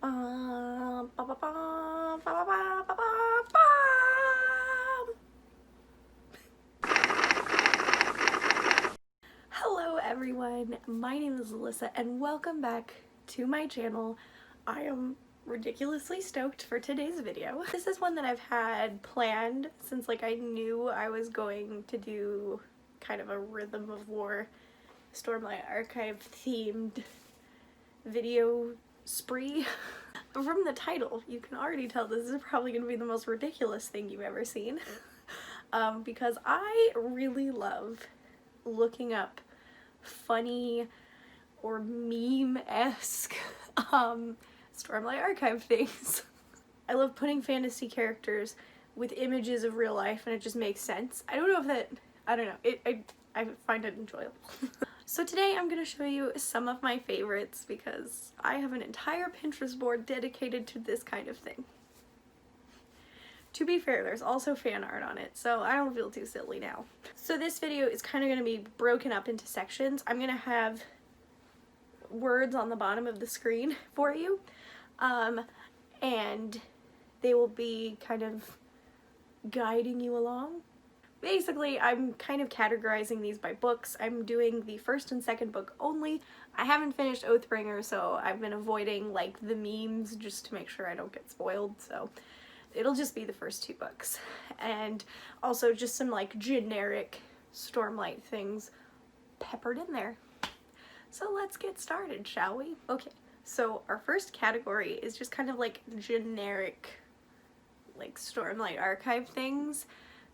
Ba, ba, ba, ba, ba, ba, ba, ba. Hello everyone, my name is Alyssa and welcome back to my channel. I am ridiculously stoked for today's video. This is one that I've had planned since I knew I was going to do kind of a Rhythm of War Stormlight Archive themed video spree. From the title, you can already tell this is probably going to be the most ridiculous thing you've ever seen. Because I really love looking up funny or meme-esque Stormlight Archive things. I love putting fantasy characters with images of real life and it just makes sense. I don't know if that, I don't know, I find it enjoyable. So today I'm going to show you some of my favorites because I have an entire Pinterest board dedicated to this kind of thing. To be fair, there's also fan art on it, so I don't feel too silly now. So this video is kind of going to be broken up into sections. I'm going to have words on the bottom of the screen for you, and they will be kind of guiding you along. Basically, I'm kind of categorizing these by books. I'm doing the first and second book only. I haven't finished Oathbringer, so I've been avoiding the memes just to make sure I don't get spoiled, so it'll just be the first two books. And also just some generic Stormlight things peppered in there. So let's get started, shall we? Okay, so our first category is just kind of generic Stormlight Archive things.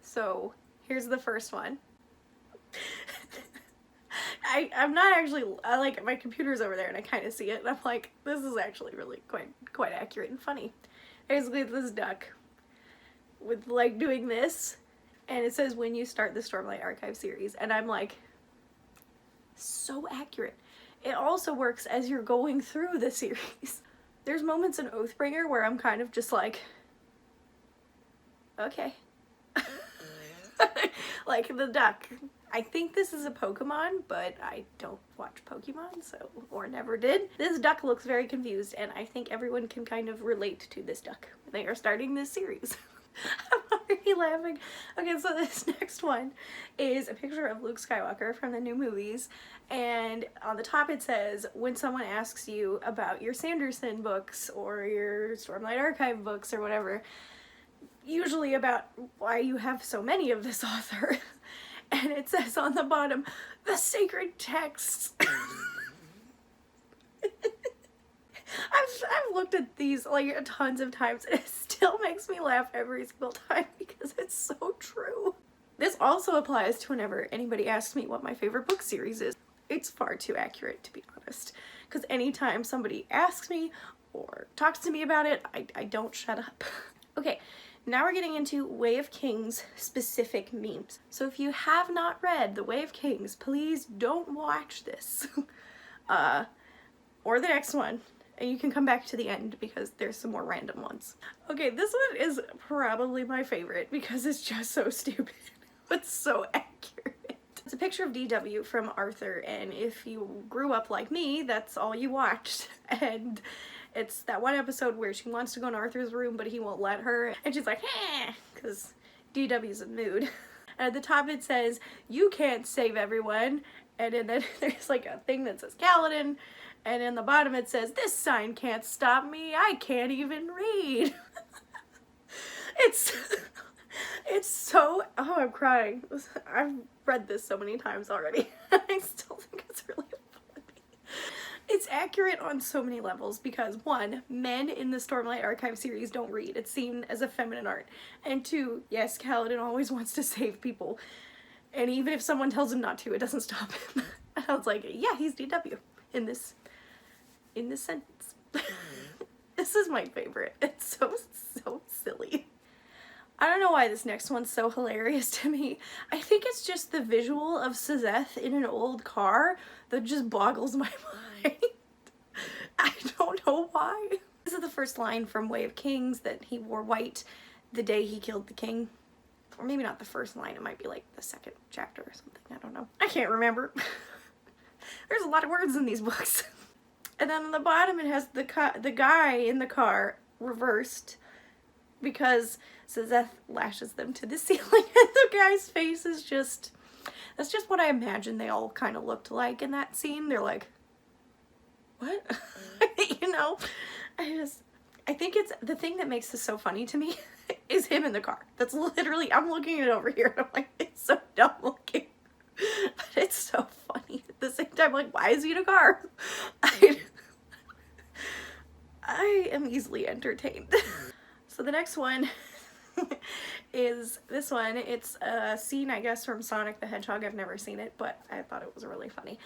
So here's the first one. I'm not actually, my computer's over there and I kind of see it and I'm like, this is actually really quite accurate and funny. Basically this duck with doing this and it says when you start the Stormlight Archive series and I'm like, so accurate. It also works as you're going through the series. There's moments in Oathbringer where I'm kind of just like, okay. Like the duck. I think this is a Pokemon, but I don't watch Pokemon, so, or never did. This duck looks very confused, and I think everyone can kind of relate to this duck when they are starting this series. I'm already laughing. Okay, so this next one is a picture of Luke Skywalker from the new movies, and on the top it says, when someone asks you about your Sanderson books or your Stormlight Archive books or whatever, usually about why you have so many of this author, and it says on the bottom, the sacred texts. I've looked at these tons of times and it still makes me laugh every single time because it's so true. This also applies to whenever anybody asks me what my favorite book series is. It's far too accurate, to be honest, because anytime somebody asks me or talks to me about it, I don't shut up. Okay. Now we're getting into Way of Kings specific memes. So if you have not read The Way of Kings, please don't watch this. Or the next one. And you can come back to the end because there's some more random ones. Okay, this one is probably my favorite because it's just so stupid. It's so accurate. It's a picture of DW from Arthur, and if you grew up like me, that's all you watched. And it's that one episode where she wants to go in Arthur's room, but he won't let her. And she's like, eh, because DW's in mood. And at the top it says, you can't save everyone. And then there's a thing that says Kaladin. And in the bottom it says, this sign can't stop me. I can't even read. It's so, oh, I'm crying. I've read this so many times already. I still think it's really funny. It's accurate on so many levels because, one, men in the Stormlight Archive series don't read. It's seen as a feminine art. And two, yes, Kaladin always wants to save people. And even if someone tells him not to, it doesn't stop him. And I was like, yeah, he's DW in this sentence. This is my favorite. It's so silly. I don't know why this next one's so hilarious to me. I think it's just the visual of Sazeth in an old car that just boggles my mind. I don't know why. This is the first line from Way of Kings, that he wore white the day he killed the king. Or maybe not the first line, it might be the second chapter or something, I don't know. I can't remember. There's a lot of words in these books. And then on the bottom it has the guy in the car reversed because Sazeth lashes them to the ceiling, and the guy's face is just, that's just what I imagine they all kind of looked like in that scene. They're like, what? You know? I think it's, the thing that makes this so funny to me is him in the car. That's literally, I'm looking at it over here and I'm like, it's so dumb looking. But it's so funny at the same time. Like, why is he in a car? I am easily entertained. So the next one is this one. It's a scene, I guess, from Sonic the Hedgehog. I've never seen it, but I thought it was really funny.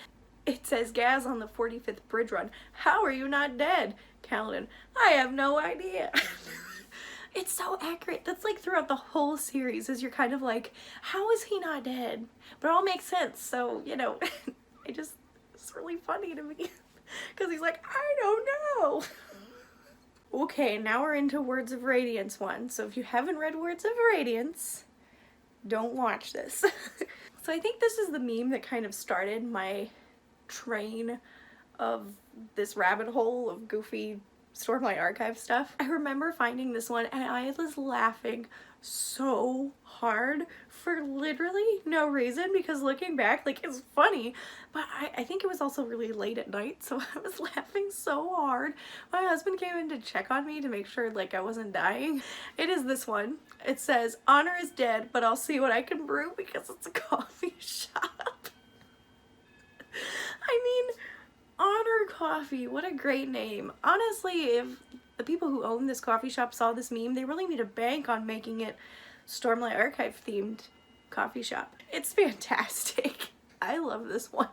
It says, Gaz on the 45th bridge run. How are you not dead? Kaladin, I have no idea. It's so accurate. That's like throughout the whole series, is you're kind of like, how is he not dead? But it all makes sense. So, you know, it's really funny to me because he's like, I don't know. Okay, now we're into Words of Radiance one. So if you haven't read Words of Radiance, don't watch this. So I think this is the meme that kind of started my train of this rabbit hole of goofy Stormlight archive stuff. I remember finding this one and I was laughing so hard for literally no reason, because looking back, like, it's funny, but I think it was also really late at night, so I was laughing so hard. My husband came in to check on me to make sure, like, I wasn't dying. It is this one. It says, Honor is dead, but I'll see what I can brew because it's a coffee shop. I mean, Honor Coffee, what a great name. Honestly, if the people who own this coffee shop saw this meme, they really made a bank on making it Stormlight Archive themed coffee shop. It's fantastic. I love this one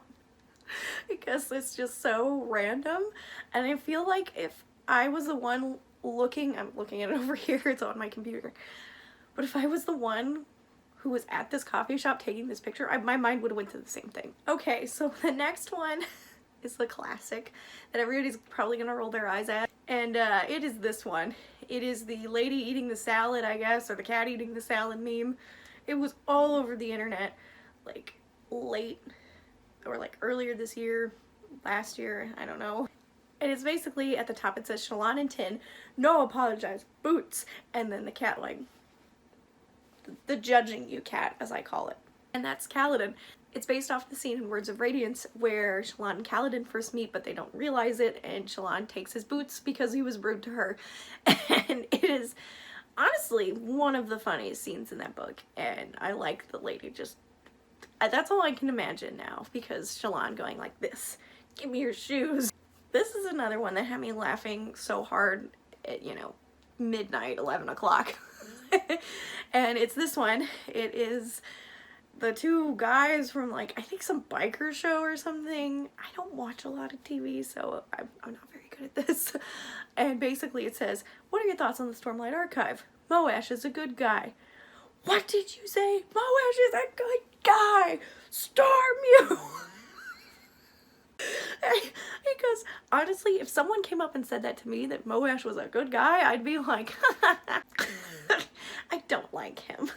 because it's just so random, and I feel like if I was the one looking, I'm looking at it over here, it's on my computer, but if I was the one who was at this coffee shop taking this picture, my mind would have went to the same thing. Okay, so the next one is the classic that everybody's probably gonna roll their eyes at, and it is this one. It is the lady eating the salad, I guess, or the cat eating the salad meme. It was all over the internet, like, late, or like earlier this year, last year, I don't know. And it's basically, at the top it says, Shallan and Tin, no apologize, boots, and then the cat, like, the judging you cat, as I call it. And that's Kaladin. It's based off the scene in Words of Radiance where Shallan and Kaladin first meet, but they don't realize it, and Shallan takes his boots because he was rude to her. And it is honestly one of the funniest scenes in that book, and I like the lady just, that's all I can imagine now, because Shallan going like this, give me your shoes. This is another one that had me laughing so hard at, you know, midnight, 11 o'clock. And it's this one. It is the two guys from, like, I think some biker show or something. I don't watch a lot of TV, so I'm not very good at this. And basically it says, what are your thoughts on the Stormlight Archive? Moash is a good guy. What did you say? Moash is a good guy! Storm you! Because honestly, if someone came up and said that to me, that Moash was a good guy, I'd be like, I don't like him.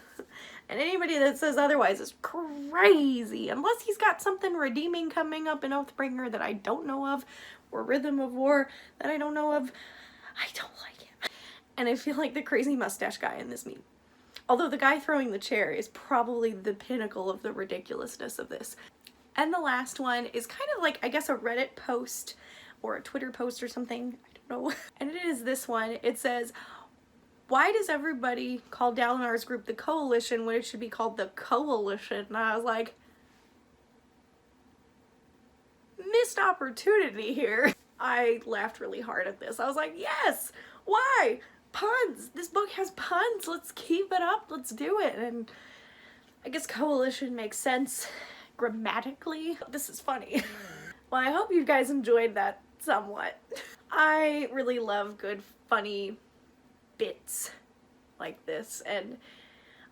And anybody that says otherwise is crazy, unless he's got something redeeming coming up in Oathbringer that I don't know of, or Rhythm of War that I don't know of. I don't like him. And I feel like the crazy mustache guy in this meme. Although the guy throwing the chair is probably the pinnacle of the ridiculousness of this. And the last one is kind of like, I guess, a Reddit post or a Twitter post or something. I don't know. And it is this one. It says, why does everybody call Dalinar's group the Coalition when it should be called the Coalition? And I was like, missed opportunity here. I laughed really hard at this. I was like, yes! Why? Puns! This book has puns! Let's keep it up! Let's do it! And I guess Coalition makes sense grammatically. This is funny. Well, I hope you guys enjoyed that somewhat. I really love good, funny bits like this, and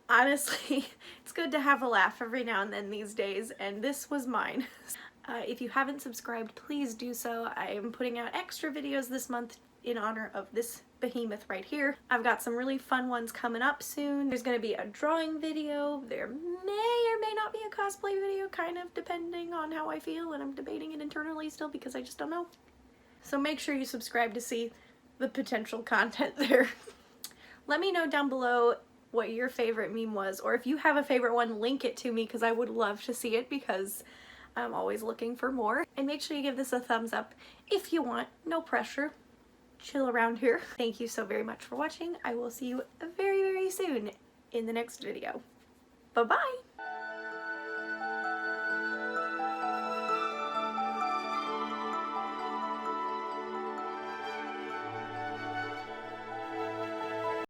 honestly, it's good to have a laugh every now and then these days, and this was mine. If you haven't subscribed, please do so. I am putting out extra videos this month in honor of this behemoth right here. I've got some really fun ones coming up soon. There's going to be a drawing video. There may or may not be a cosplay video, kind of depending on how I feel, and I'm debating it internally still because I just don't know. So make sure you subscribe to see the potential content there. Let me know down below what your favorite meme was, or if you have a favorite one, link it to me because I would love to see it because I'm always looking for more. And make sure you give this a thumbs up if you want. No pressure. Chill around here. Thank you so very much for watching. I will see you very, very soon in the next video. Bye-bye!